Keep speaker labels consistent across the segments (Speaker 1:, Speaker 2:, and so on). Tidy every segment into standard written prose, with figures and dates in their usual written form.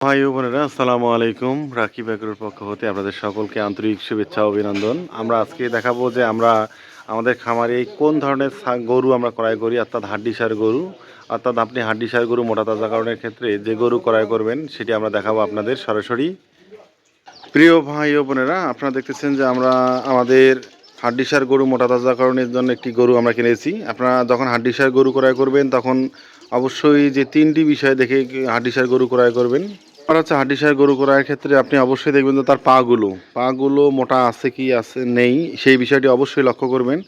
Speaker 1: ভাই ও বোনেরা আসসালামু আলাইকুম। রাকিব এগ্রোর পক্ষ হতে আপনাদের সকলকে আন্তরিক শুভেচ্ছা ও অভিনন্দন। আমরা আজকে দেখাবো যে আমরা আমাদের খামারে কোন ধরনের গরু আমরা ক্রয় করি, অর্থাৎ হাড্ডিসার গরু। অর্থাৎ আপনি হাড্ডিসার গরু মোটা তাজাকরণের ক্ষেত্রে যে গরু ক্রয় করবেন সেটি আমরা দেখাবো আপনাদের সরাসরি। প্রিয় ভাই ও বোনেরা, আপনারা দেখতেছেন যে আমরা আমাদের হাড্ডিসার গরু মোটা তাজাকরণের জন্য একটি গরু আমরা কিনেছি। আপনারা যখন হাড্ডিসার গরু ক্রয় করবেন তখন অবশ্যই যে তিনটি বিষয় দেখে হাড্ডিসার গরু ক্রয় করবেন। আর হচ্ছে হাড্ডিসার গরু ক্রয়ের ক্ষেত্রে আপনি অবশ্যই দেখবেন যে তার পাগুলো মোটা আছে কি আছে নেই, সেই বিষয়টি অবশ্যই লক্ষ্য করবেন।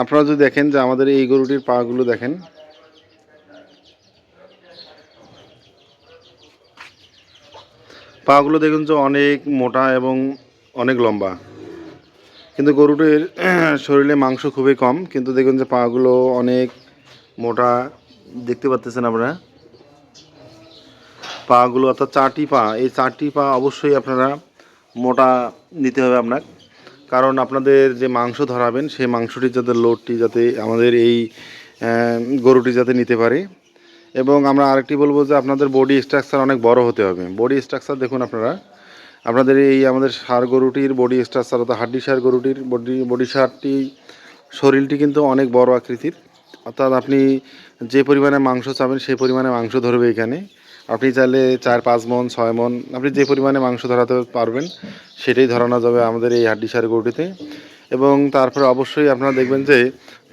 Speaker 1: আপনারা যদি দেখেন যে আমাদের এই গরুটির পাগুলো দেখেন, পাগুলো দেখুন যে অনেক মোটা এবং অনেক লম্বা, কিন্তু গরুটির শরীরে মাংস খুবই কম, কিন্তু দেখুন যে পাগুলো অনেক মোটা দেখতে পাচ্ছেন আপনারা। পাগুলো অর্থাৎ এই চারটি পা অবশ্যই আপনারা মোটা নিতে হবে আপনার, কারণ আপনাদের যে মাংস ধরাবেন সেই মাংসটির যাতে লোডটি যাতে আমাদের এই গরুটি যাতে নিতে পারে। এবং আমরা আরেকটি বলবো যে আপনাদের বডি স্ট্রাকচার অনেক বড় হতে হবে। বডি স্ট্রাকচার দেখুন আপনারা, আপনাদের এই আমাদের ষাঁড় গরুটির বডি স্ট্রাকচার অর্থাৎ হাড্ডিসার গরুটির বডি ষাঁড়টি শরীরটি কিন্তু অনেক বড় আকৃতির। অর্থাৎ আপনি যে পরিমাণে মাংস চাবেন সেই পরিমাণে মাংস ধরবে এখানে। আপনি চাইলে 4-5 মণ 6 মণ আপনি যে পরিমাণে মাংস ধরাতে পারবেন সেটাই ধরানো যাবে আমাদের এই হাড্ডিসার গরুটিতে। এবং তারপরে অবশ্যই আপনারা দেখবেন যে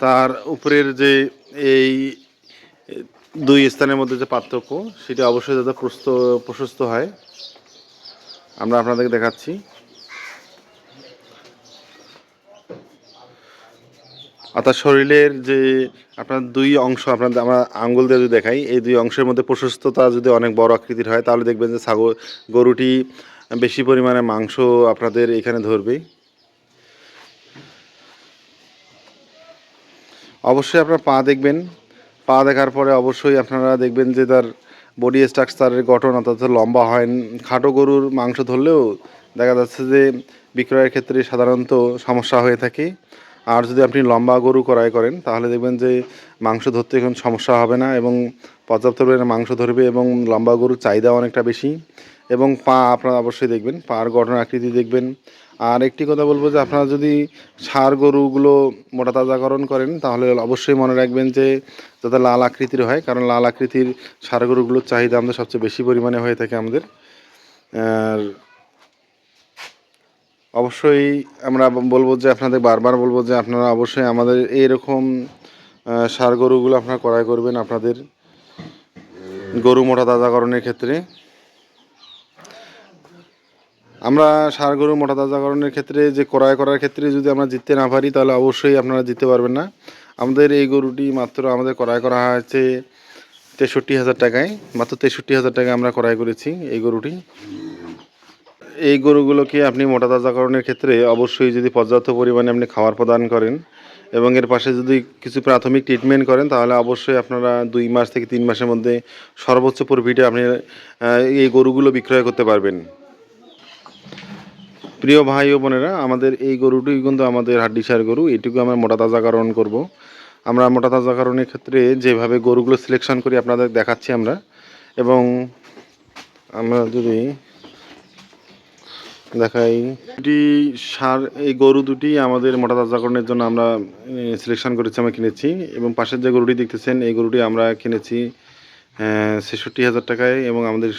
Speaker 1: তার উপরের যে এই দুই স্থানের মধ্যে যে পার্থক্য সেটা অবশ্যই যাতে প্রশস্ত হয়। আমরা আপনাদেরকে দেখাচ্ছি। অর্থাৎ শরীরের যে আপনার দুই অংশ আমরা আঙ্গুল দিয়ে যদি দেখাই, এই দুই অংশের মধ্যে প্রশস্ততা যদি অনেক বড় আকৃতির হয় তাহলে দেখবেন যে গরুটি বেশি পরিমাণে মাংস আপনাদের এখানে ধরবে। অবশ্যই আপনারা পা দেখবেন, পা দেখার পরে অবশ্যই আপনারা দেখবেন যে তার বডি স্ট্রাকচারের গঠন অর্থাৎ লম্বা হয়। খাটো গরুর মাংস ধরলেও দেখা যাচ্ছে যে বিক্রয়ের ক্ষেত্রে সাধারণত সমস্যা হয়ে থাকে। আর যদি আপনি লম্বা গরু ক্রয় করেন তাহলে দেখবেন যে মাংস ধরতে এখন সমস্যা হবে না এবং পর্যাপ্ত পরিমাণে মাংস ধরবে এবং লম্বা গরুর চাহিদা অনেকটা বেশি। এবং পা আপনারা অবশ্যই দেখবেন, পার গঠন আকৃতি দেখবেন। আর একটি কথা বলবো যে আপনারা যদি ষাঁড় গরুগুলো মোটা তাজাকরণ করেন তাহলে অবশ্যই মনে রাখবেন যে যাতে লাল আকৃতির হয়, কারণ লাল আকৃতির ষাঁড় গরুগুলোর চাহিদা আমাদের সবচেয়ে বেশি পরিমাণে হয়ে থাকে আমাদের। আর অবশ্যই আমরা বলবো যে আপনাদের বারবার বলবো যে আপনারা অবশ্যই আমাদের এইরকম ষাঁড় গরুগুলো আপনারা ক্রয় করবেন আপনাদের গরু মোটা তাজাকরণের ক্ষেত্রে। আমরা ষাঁড় গরু মোটা তাজাকরণের ক্ষেত্রে যে ক্রয় করার ক্ষেত্রে যদি আমরা জিততে না পারি তাহলে অবশ্যই আপনারা জিততে পারবেন না। আমাদের এই গরুটি মাত্র আমাদের ক্রয় করা হয়েছে 63,000 টাকায়, মাত্র 63,000 টাকায় আমরা ক্রয় করেছি এই গরুটি। এই গরুগুলোকে আপনি মোটা তাজাকরণের ক্ষেত্রে অবশ্যই যদি পর্যাপ্ত পরিমাণে আপনি খাবার প্রদান করেন এবং এর পাশে যদি কিছু প্রাথমিক ট্রিটমেন্ট করেন তাহলে অবশ্যই আপনারা 2 মাস থেকে 3 মাসের মধ্যে সর্বোচ্চ প্রফিটে আপনি এই গরুগুলো বিক্রয় করতে পারবেন। প্রিয় ভাই ও বোনেরা, আমাদের এই গরুটি কিন্তু আমাদের হাড্ডিসার গরু, এটুকু আমরা মোটা তাজাকরণ করব। আমরা মোটা তাজাকরণের ক্ষেত্রে যেভাবে গরুগুলো সিলেকশন করি আপনাদের দেখাচ্ছি আমরা। এবং আমরা যদি দেখাই এই গরু দুটি আমাদের মোটা তাজাকরণের জন্য আমরা সিলেকশন করেছি, আমরা কিনেছি। এবং পাশের যে গরুটি দেখতেছেন এই গরুটি আমরা কিনেছি 66,000 টাকায় এবং আমাদের